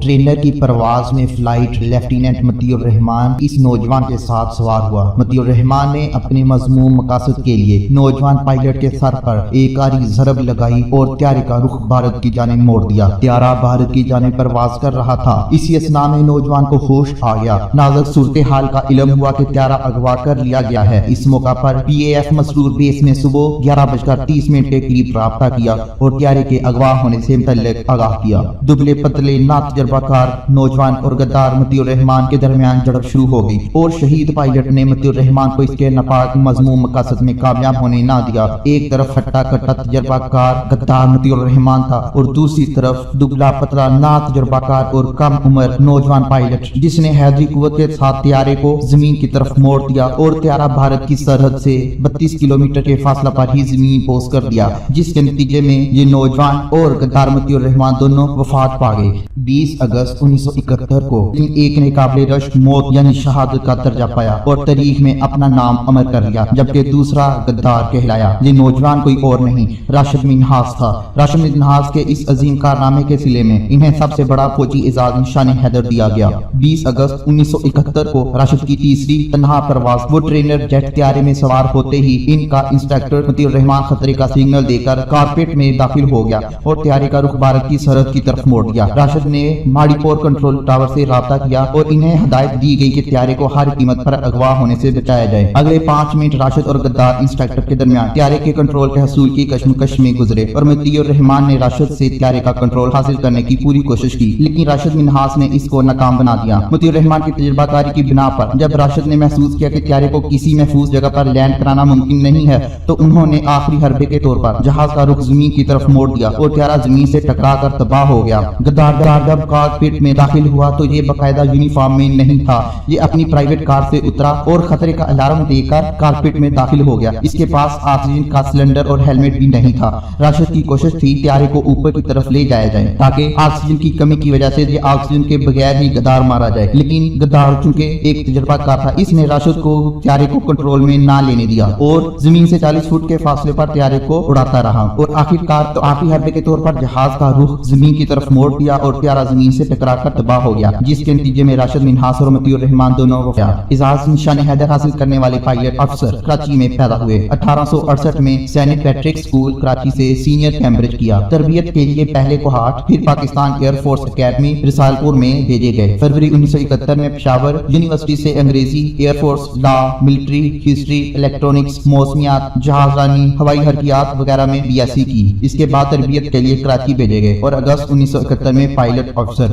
Trainer کی پرواز میں فلائٹ لیفٹیننٹ مطیع الرحمان اس نوجوان کے ساتھ سوار ہوا۔ مطیع الرحمان نے اپنے مذموم مقاصد کے لیے نوجوان پائلٹ کے سر پر ایک آری ضرب لگائی اور طیارے کا رخ بھارت کی جانب موڑ دیا۔ طیارہ بھارت کی جانب پرواز کر رہا تھا۔ اسی اثناء میں نوجوان کو ہوش آ گیا۔ نازک صورتحال کا علم ہوا کہ طیارہ اغوا کر لیا گیا ہے۔ اس موقع پر پی اے ایف مسرور بیس نے صبح 11:30 کے قریب رابطہ کیا اور طیارے کے اغوا ہونے سے متعلق آگاہ کیا۔ دبلے پتلے نا تجربہ کار نوجوان اور غدار مطیع الرحمان کے درمیان جھڑپ شروع ہو گئی اور شہید پائلٹ نے مطیع الرحمان کو اس کے ناپاک مذموم مقاصد میں کامیاب ہونے نہ دیا۔ ایک طرف ہٹا کٹا تجربہ کار غدار مطیع الرحمان تھا اور دوسری طرف دبلا پتلا نا تجربہ کار اور کم عمر نوجوان پائلٹ جس نے حیدری قوت کے ساتھ طیارے کو زمین کی طرف موڑ دیا اور طیارہ بھارت کی سرحد سے 32 کلومیٹر کے فاصلہ پر ہی زمین پوز کر دیا، جس کے نتیجے میں یہ نوجوان اور غدار مطیع الرحمان دونوں وفات پا گئے۔ 20 اگست 1971 کو ایک نے قابل رشک موت یعنی شہادت کا درجہ پایا اور تاریخ میں اپنا نام امر کر لیا، جبکہ دوسرا غدار کہلایا۔ یہ نوجوان کوئی اور نہیں راشد منہاس تھا۔ راشد منہاس کے اس عظیم کارنامے کے صلے میں انہیں سب سے بڑا فوجی اعزاز نشان حیدر دیا گیا۔ 20 اگست 1971 کو راشد کی تیسری تنہا پرواز وہ ٹرینر جیٹ طیارے میں سوار ہوتے ہی ان کا انسٹرکٹر مطیع الرحمان خطرے کا سگنل دے کر کارپیٹ میں داخل ہو گیا اور طیارے کا رخ بھارت کی سرحد کی طرف موڑ دیا۔ راشد نے ماڑی پور کنٹرول ٹاور سے رابطہ کیا اور انہیں ہدایت دی گئی کہ طیارے کو ہر قیمت پر اغوا ہونے سے بچایا جائے۔ اگلے 5 منٹ راشد اور غدار انسٹرکٹر کے درمیان طیارے کے کنٹرول کے حصول کی کشمکش میں گزرے اور مطیع الرحمان نے راشد سے طیارے کا کنٹرول حاصل کرنے کی پوری کوشش کی، لیکن راشد منہاس نے اس کو ناکام بنا دیا۔ مطیع الرحمان کی تجربہ کاری کی بنا پر جب راشد نے محسوس کیا کہ طیارے کو کسی محفوظ جگہ پر لینڈ کرانا ممکن نہیں ہے تو انہوں نے آخری حربے کے طور پر جہاز کا رخ زمین کی طرف موڑ دیا اور طیارہ زمین سے ٹکرا کر تباہ ہو گیا۔ غدار جب کارپیٹ میں داخل ہوا تو یہ باقاعدہ یونیفارم میں نہیں تھا، یہ اپنی پرائیویٹ کار سے اترا اور خطرے کا الارم دے کر کارپیٹ میں داخل ہو گیا۔ اس کے پاس آکسیجن کا سلنڈر اور ہیلمٹ بھی نہیں تھا۔ راشد کی کوشش تھی طیارے کو اوپر کی طرف لے جایا جائے تاکہ آکسیجن کی کمی کی وجہ سے یہ آکسیجن کے بغیر ہی غدار مارا جائے، لیکن غدار چونکہ ایک تجربہ کار تھا اس نے راشد کو طیارے کو کنٹرول میں نہ لینے دیا اور زمین سے 40 فٹ کے فاصلے پر طیارے کو اڑاتا رہا اور آخری حربے کے طور پر جہاز کا رخ زمین کی طرف موڑ دیا اور طیارہ زمین سے ٹکرا کر تباہ ہو گیا، جس کے نتیجے میں راشد منہاس اور مطیع الرحمان دونوں وفات۔ اعزاز نشان حیدر حاصل کرنے والے پائلٹ افسر کراچی میں پیدا ہوئے۔ 1868 میں سینٹ پیٹرک اسکول کراچی سے سینئر کیمبرج کیا۔ تربیت کے لیے پہلے کوہاٹ پھر پاکستان ایئر فورس اکیڈمی رسال پور میں بھیجے گئے۔ فروری 1971 میں پشاور یونیورسٹی سے انگریزی، ایئر فورس، لا، ملٹری، ہسٹری، الیکٹرونکس، موسمیات، جہاز رانی، ہوائی حرکیات وغیرہ میں BSc کی۔ اس کے بعد تربیت کے لیے کراچی بھیجے گئے اور اگست 1971 میں پائلٹ افسر